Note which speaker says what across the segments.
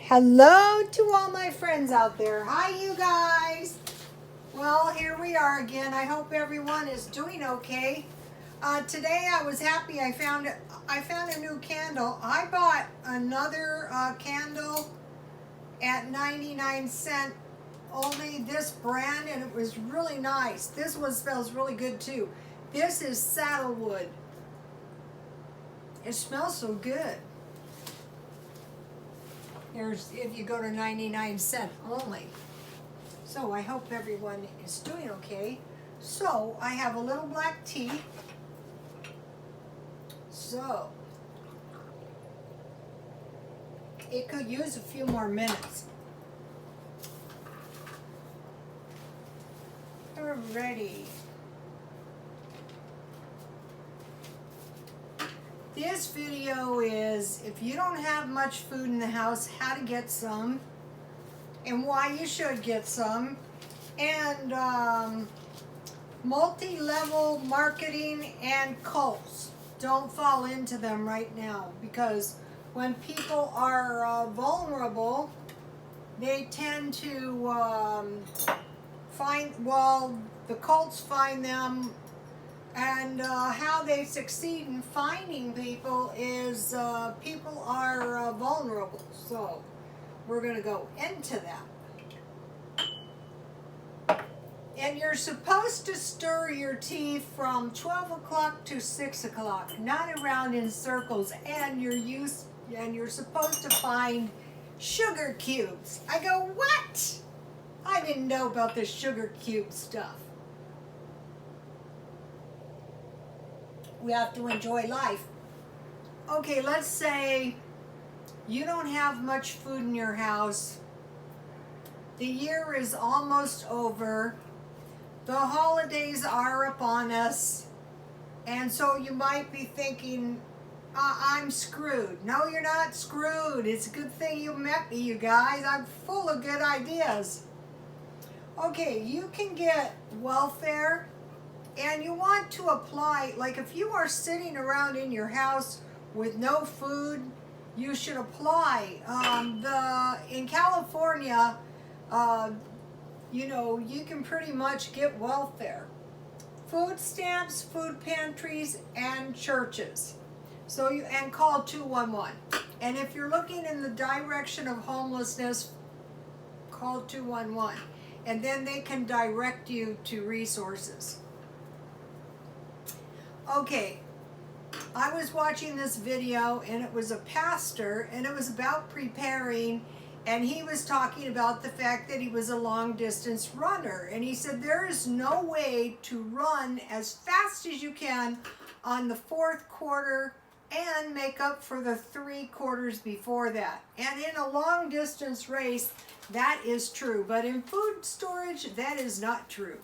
Speaker 1: Hello to all my friends out there. Hi, you guys. Well, here we are again. I hope everyone is doing okay. Today I was happy. I found a new candle. I bought another candle at 99 cents. Only this brand, and it was really nice. This one smells really good too. This is saddlewood. It smells so good. Here's if you go to 99 cents only. So I hope everyone is doing okay. So I have a little black tea. So it could use a few more minutes. Alrighty. This video is if you don't have much food in the house, how to get some and why you should get some, and multi-level marketing and cults. Don't fall into them right now, because when people are vulnerable, they tend to the cults find them. And how they succeed in finding people is people are vulnerable. So we're going to go into that. And you're supposed to stir your tea from 12 o'clock to 6 o'clock, not around in circles. And you're supposed to find sugar cubes. I go, what? I didn't know about the sugar cube stuff. We have to enjoy life. Okay, let's say you don't have much food in your house. The year is almost over. The holidays are upon us. And so you might be thinking, I'm screwed. No, you're not screwed. It's a good thing you met me, you guys. I'm full of good ideas. Okay, you can get welfare. And you want to apply, like if you are sitting around in your house with no food, you should apply. In California, you can pretty much get welfare. Food stamps, food pantries, and churches. And call 211. And if you're looking in the direction of homelessness, call 211. And then they can direct you to resources. Okay, I was watching this video and it was a pastor and it was about preparing, and he was talking about the fact that he was a long distance runner, and he said there is no way to run as fast as you can on the fourth quarter and make up for the 3 quarters before that. And in a long distance race, that is true, but in food storage, that is not true.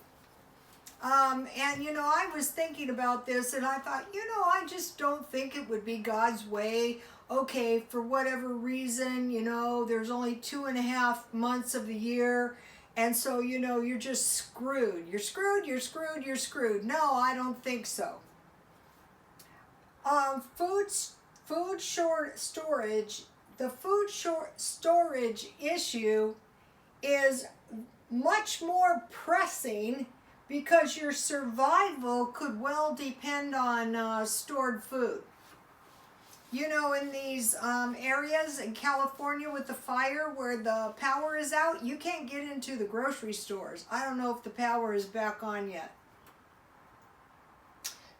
Speaker 1: I was thinking about this and I thought, I just don't think it would be God's way. Okay, for whatever reason, there's only 2.5 months of the year. And so, you're just screwed. You're screwed, you're screwed, you're screwed. No, I don't think so. Food short storage, the food short storage issue is much more pressing, because your survival could well depend on stored food. In these areas in California with the fire where the power is out, you can't get into the grocery stores. I don't know if the power is back on yet.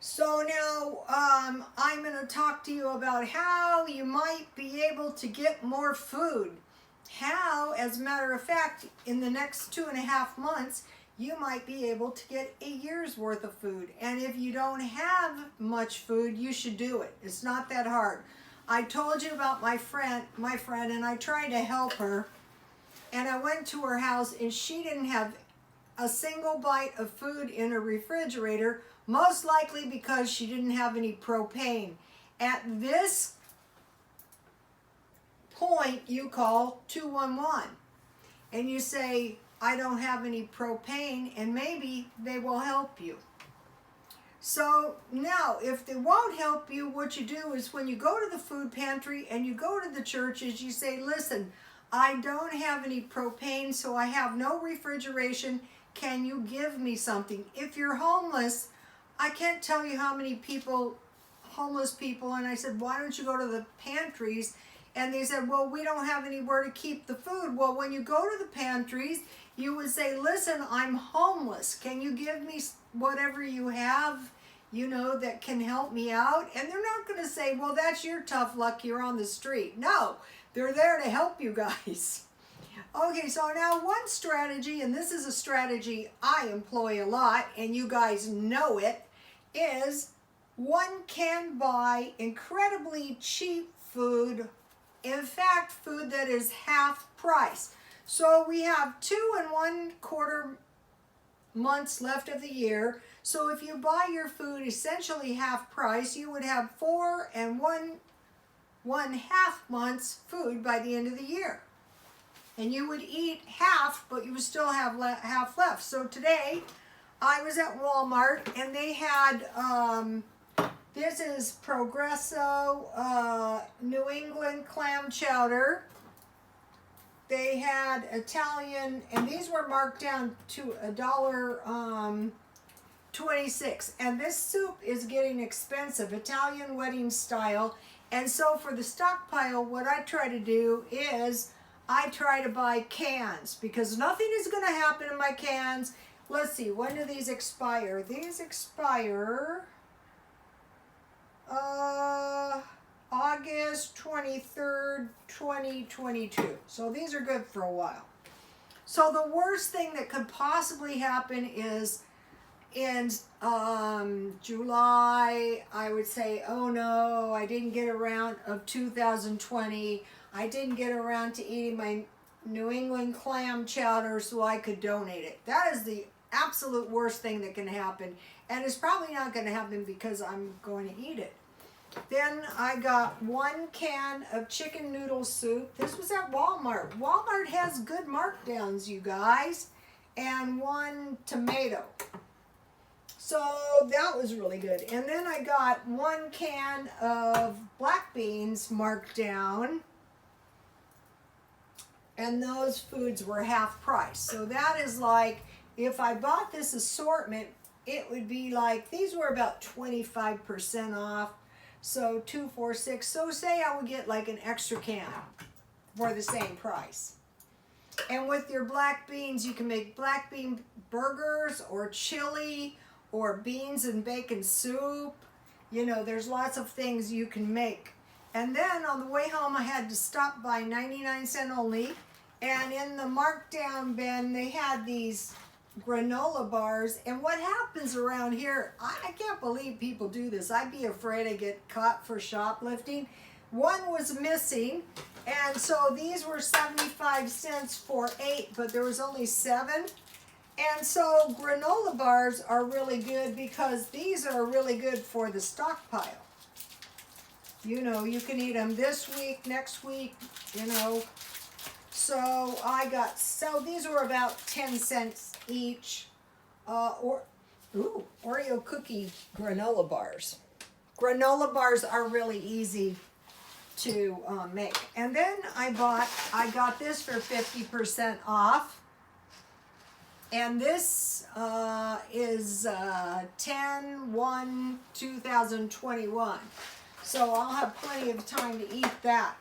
Speaker 1: So now I'm going to talk to you about how you might be able to get more food. How, as a matter of fact, in the next 2.5 months, you might be able to get a year's worth of food. And if you don't have much food, you should do it. It's not that hard. I told you about my friend, and I tried to help her. And I went to her house, and she didn't have a single bite of food in her refrigerator, most likely because she didn't have any propane. At this point, you call 211, and you say, I don't have any propane, and maybe they will help you. So now, if they won't help you, what you do is when you go to the food pantry and you go to the churches, you say, listen, I don't have any propane, so I have no refrigeration. Can you give me something? If you're homeless, I can't tell you how many people, homeless people, and I said, why don't you go to the pantries? And they said, well, we don't have anywhere to keep the food. Well, when you go to the pantries, you would say, listen, I'm homeless. Can you give me whatever you have, you know, that can help me out? And they're not going to say, well, that's your tough luck, you're on the street. No, they're there to help you guys. Okay, so now one strategy, and this is a strategy I employ a lot, and you guys know it, is one can buy incredibly cheap food. In fact, food that is half price. So we have 2 1/4 months left of the year. So if you buy your food essentially half price, you would have 4 1/2 months food by the end of the year. And you would eat half, but you would still have half left. So today, I was at Walmart, and they had, this is Progresso New England clam chowder. They had Italian, and these were marked down to $1.26. And this soup is getting expensive, Italian wedding style. And so for the stockpile, what I try to do is I try to buy cans, because nothing is going to happen in my cans. Let's see, when do these expire? These expire August 23rd, 2022. So these are good for a while. So the worst thing that could possibly happen is in July, I would say, oh no, I didn't get around, of 2020, I didn't get around to eating my New England clam chowder so I could donate it. That is the absolute worst thing that can happen. And it's probably not going to happen because I'm going to eat it. Then I got 1 can of chicken noodle soup. This was at Walmart. Walmart has good markdowns, you guys. And 1 tomato. So that was really good. And then I got 1 can of black beans marked down. And those foods were half price. So that is like, if I bought this assortment, it would be like, these were about 25% off. So 2, 4, 6. So say I would get like an extra can for the same price. And with your black beans, you can make black bean burgers or chili or beans and bacon soup. You know, there's lots of things you can make. And then on the way home, I had to stop by 99-cent only. And in the markdown bin, they had these granola bars. And what happens around here, I can't believe people do this. I'd be afraid I get caught for shoplifting. One was missing, and so these were 75 cents for 8, but there was only 7. And so granola bars are really good because these are really good for the stockpile. You know, you can eat them this week, next week, you know. So I got, so these were about 10 cents each. Oreo cookie granola bars. Granola bars are really easy to make. And then I got this for 50% off. And this is 10/1/2021. So I'll have plenty of time to eat that.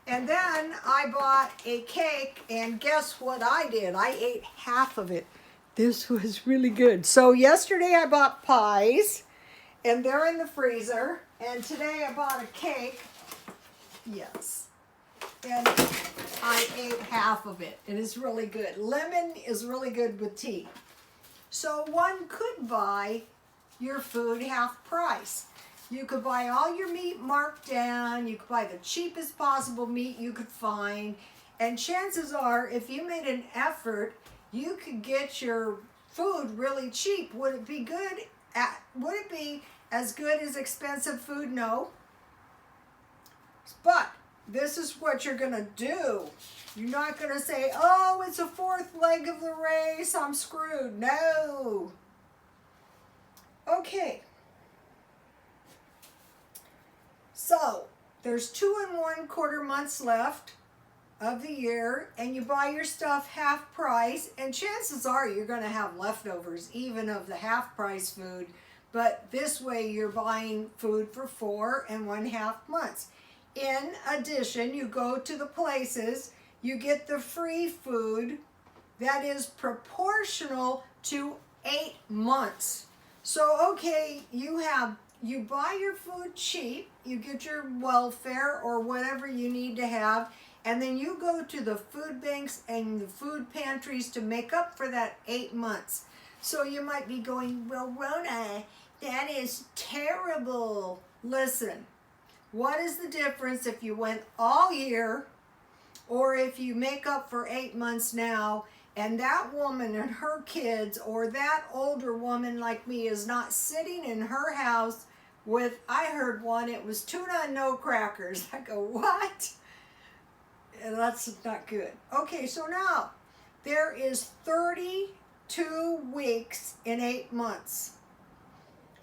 Speaker 1: And then I bought a cake, and guess what I did? I ate half of it. This was really good. So yesterday I bought pies, and they're in the freezer. And today I bought a cake. Yes. And I ate half of it. It is really good. Lemon is really good with tea. So one could buy your food half price. You could buy all your meat marked down. You could buy the cheapest possible meat you could find. And chances are, if you made an effort, you could get your food really cheap. Would it be good? Would it be as good as expensive food? No. But this is what you're going to do. You're not going to say, oh, it's a 4th leg of the race, I'm screwed. No. Okay. So, there's 2 1/4 months left of the year, and you buy your stuff half price, and chances are you're going to have leftovers even of the half price food, but this way you're buying food for 4.5 months. In addition, you go to the places, you get the free food that is proportional to 8 months. So okay, you buy your food cheap, you get your welfare or whatever you need to have, and then you go to the food banks and the food pantries to make up for that 8 months. So you might be going, well, Rona, that is terrible. Listen, what is the difference if you went all year or if you make up for 8 months now, and that woman and her kids or that older woman like me is not sitting in her house with, I heard one, it was tuna and no crackers. I go, what? That's not good. Okay, so now there is 32 weeks in 8 months.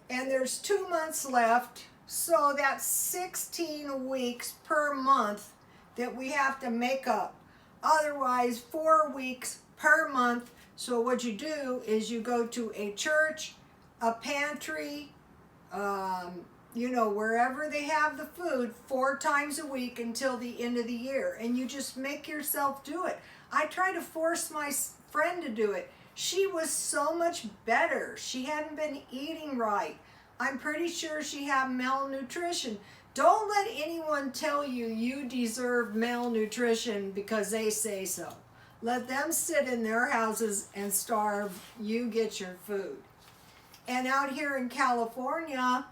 Speaker 1: And there's 2 months left, so that's 16 weeks per month that we have to make up. Otherwise, 4 weeks per month. So what you do is you go to a church, a pantry, wherever they have the food 4 times a week until the end of the year. And you just make yourself do it. I try to force my friend to do it. She was so much better. She hadn't been eating right. I'm pretty sure she had malnutrition. Don't let anyone tell you you deserve malnutrition because they say so. Let them sit in their houses and starve. You get your food. And out here in California,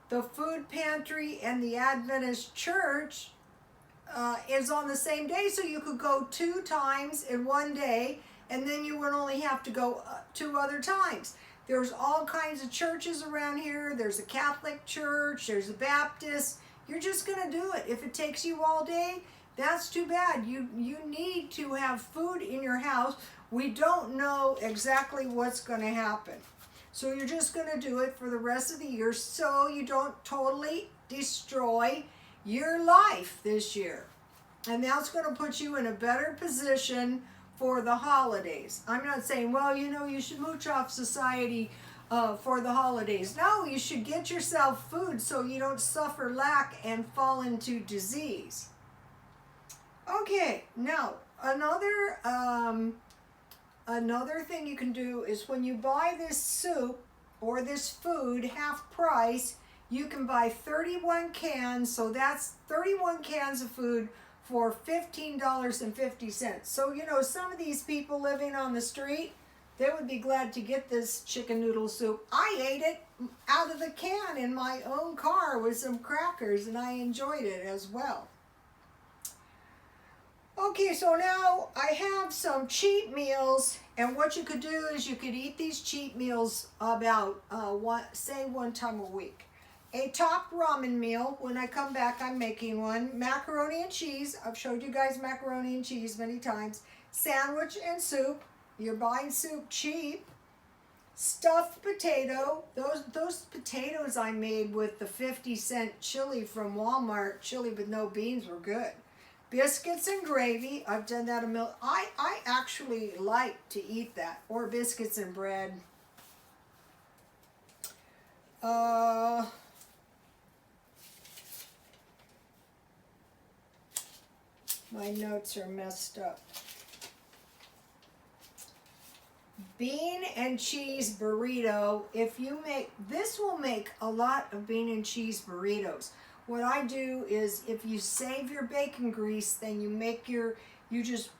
Speaker 1: the food pantry and the Adventist church is on the same day, so you could go 2 times in one day, and then you would only have to go 2 other times. There's all kinds of churches around here. There's a Catholic church, there's a Baptist. You're just going to do it. If it takes you all day, that's too bad. You need to have food in your house. We don't know exactly what's going to happen. So you're just going to do it for the rest of the year so you don't totally destroy your life this year. And that's going to put you in a better position for the holidays. I'm not saying, well, you should mooch off society for the holidays. No, you should get yourself food so you don't suffer lack and fall into disease. Okay, now another thing you can do is when you buy this soup or this food half price, you can buy 31 cans. So that's 31 cans of food for $15.50. So, some of these people living on the street, they would be glad to get this chicken noodle soup. I ate it out of the can in my own car with some crackers, and I enjoyed it as well. Okay, so now I have some cheat meals, and what you could do is you could eat these cheat meals about, 1 time a week. A top ramen meal. When I come back, I'm making one. Macaroni and cheese. I've showed you guys macaroni and cheese many times. Sandwich and soup. You're buying soup cheap. Stuffed potato. Those potatoes I made with the 50-cent chili from Walmart, chili with no beans, were good. Biscuits and gravy. I've done that a million. I actually like to eat that. Or biscuits and bread. My notes are messed up. Bean and cheese burrito. This will make a lot of bean and cheese burritos. What I do is, if you save your bacon grease, then you just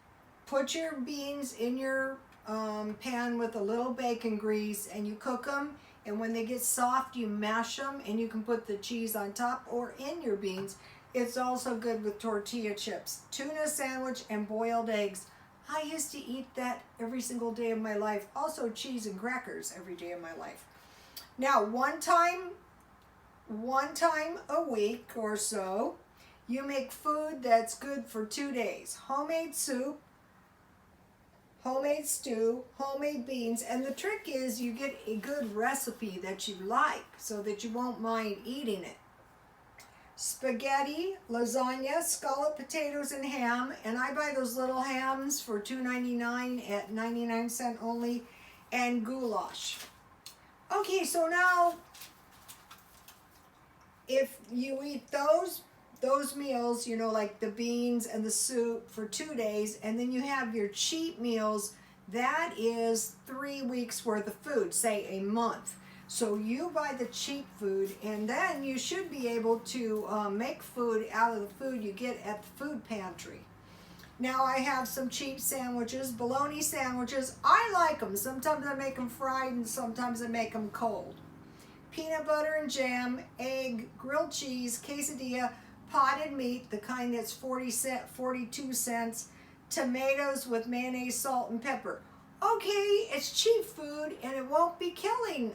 Speaker 1: put your beans in your pan with a little bacon grease, and you cook them. And when they get soft, you mash them, and you can put the cheese on top or in your beans. It's also good with tortilla chips, tuna sandwich, and boiled eggs. I used to eat that every single day of my life. Also cheese and crackers every day of my life. Now, one time a week or so, you make food that's good for 2 days. Homemade soup, homemade stew, homemade beans. And the trick is you get a good recipe that you like so that you won't mind eating it. spaghetti, lasagna, scalloped potatoes, and ham. And I buy those little hams for $2.99 at 99¢ only, and goulash. Okay, so now if you eat those meals, you know, like the beans and the soup for 2 days, and then you have your cheat meals, that is 3 weeks worth of food, say a month. So you buy the cheap food, and then you should be able to make food out of the food you get at the food pantry. Now I have some cheap sandwiches, bologna sandwiches. I like them. Sometimes I make them fried and sometimes I make them cold. Peanut butter and jam, egg, grilled cheese, quesadilla, potted meat, the kind that's 42 cents, tomatoes with mayonnaise, salt, and pepper. Okay, it's cheap food and it won't be killing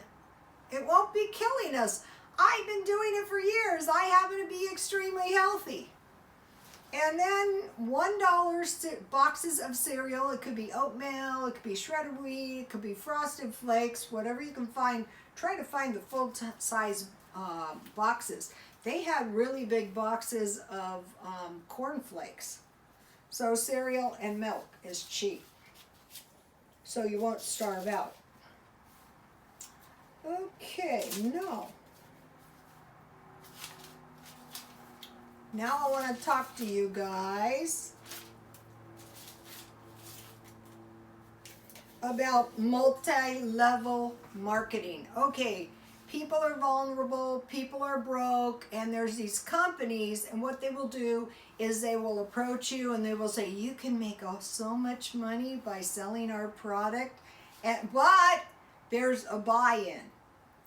Speaker 1: us. I've been doing it for years. I happen to be extremely healthy. And then $1 boxes of cereal. It could be oatmeal, it could be shredded wheat, it could be Frosted Flakes, whatever you can find. Try to find the full size boxes. They had really big boxes of corn flakes. So cereal and milk is cheap. So you won't starve out. Okay, Now I want to talk to you guys about multi-level marketing. Okay, people are vulnerable, people are broke, and there's these companies, and what they will do is they will approach you and they will say, you can make so much money by selling our product, but there's a buy-in.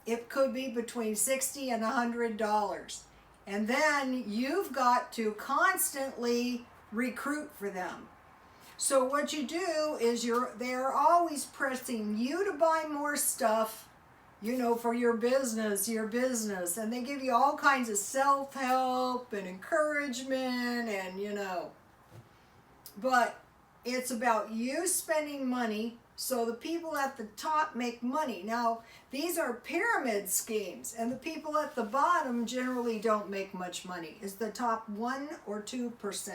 Speaker 1: It could be between $60 and $100. And then you've got to constantly recruit for them. So what you do is they're always pressing you to buy more stuff, you know, for your business. And they give you all kinds of self-help and encouragement and, you know. But it's about you spending money so the people at the top make money. Now, these are pyramid schemes, and the people at the bottom generally don't make much money. It's the top 1 or 2%.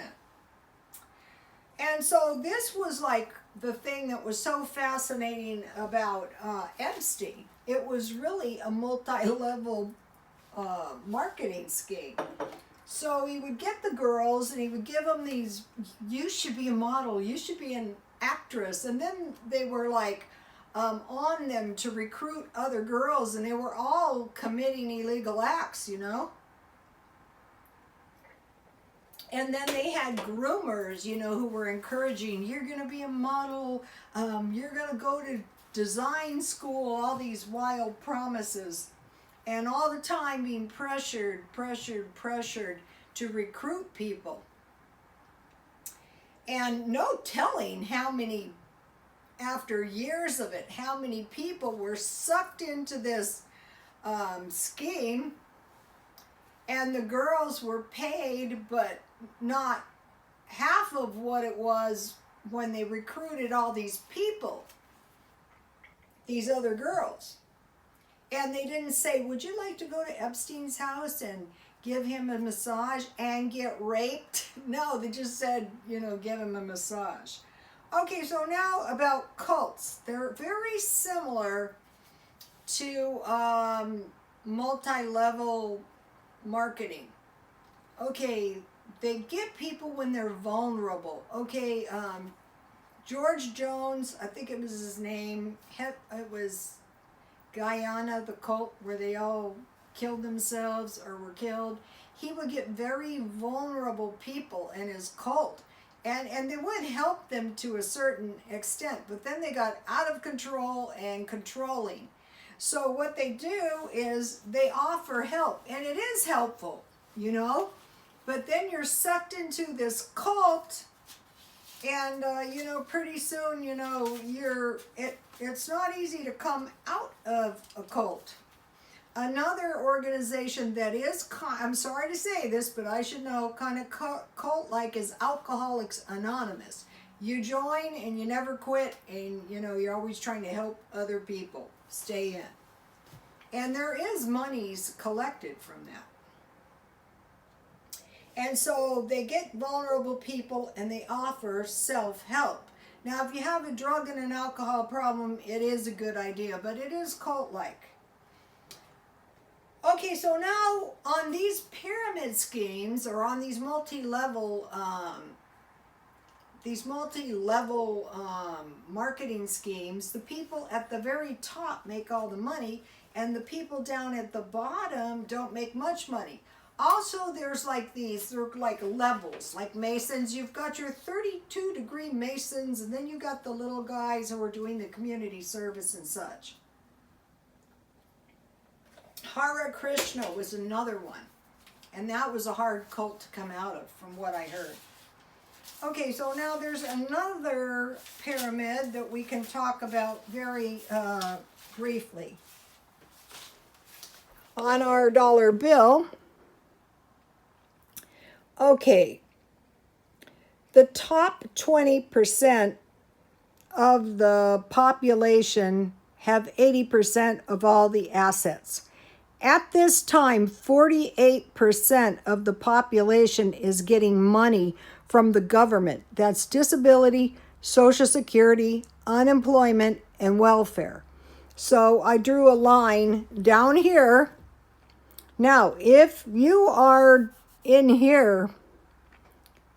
Speaker 1: And so this was like the thing that was so fascinating about Epstein. It was really a multi-level marketing scheme. So he would get the girls and he would give them these, you should be a model, you should be an actress. And then they were like on them to recruit other girls, and they were all committing illegal acts, you know. And then they had groomers, you know, who were encouraging, you're going to be a model, you're going to go to design school, all these wild promises. And all the time being pressured to recruit people. And no telling how many, after years of it, how many people were sucked into this scheme. And the girls were paid, but not half of what it was when they recruited all these people, these other girls. And they didn't say, would you like to go to Epstein's house and give him a massage and get raped? No, they just said, you know, give him a massage. Okay, so now about cults. They're very similar to multi-level marketing. Okay, they get people when they're vulnerable. Okay, George Jones, I think it was his name, it was Guyana, the cult where they all killed themselves or were killed. He would get very vulnerable people in his cult, and they would help them to a certain extent, but then they got out of control and controlling. So what they do is they offer help, and it is helpful, you know, but then you're sucked into this cult, and you know, pretty soon, you know, it's not easy to come out of a cult. Another organization that is, I'm sorry to say this, but I should know, kind of cult-like is Alcoholics Anonymous. You join and you never quit, and you know, you're always trying to help other people stay in. And there is monies collected from that. And so they get vulnerable people and they offer self-help. Now, if you have a drug and an alcohol problem, it is a good idea, but it is cult-like. Okay, so now on these pyramid schemes, or on these multi-level marketing schemes, the people at the very top make all the money, and the people down at the bottom don't make much money. Also, there's like these, they're like levels, like Masons. You've got your 32-degree Masons, and then you got the little guys who are doing the community service and such. Hare Krishna was another one, and that was a hard cult to come out of, from what I heard. Okay, so now there's another pyramid that we can talk about very briefly. On our dollar bill, okay, the top 20% of the population have 80% of all the assets. At this time, 48% of the population is getting money from the government. That's disability, Social Security, unemployment, and welfare. So I drew a line down here. Now, if you are in here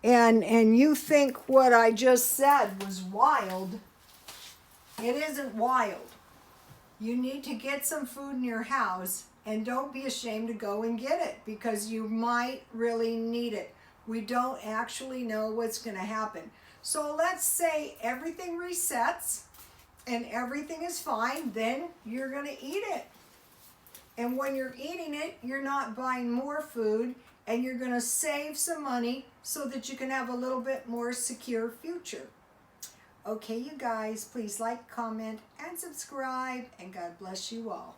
Speaker 1: and you think what I just said was wild, it isn't wild. You need to get some food in your house, and don't be ashamed to go and get it, because you might really need it. We don't actually know what's going to happen. So let's say everything resets and everything is fine, then you're going to eat it. And when you're eating it, you're not buying more food, and you're going to save some money so that you can have a little bit more secure future. Okay, you guys, please like, comment, and subscribe, and God bless you all.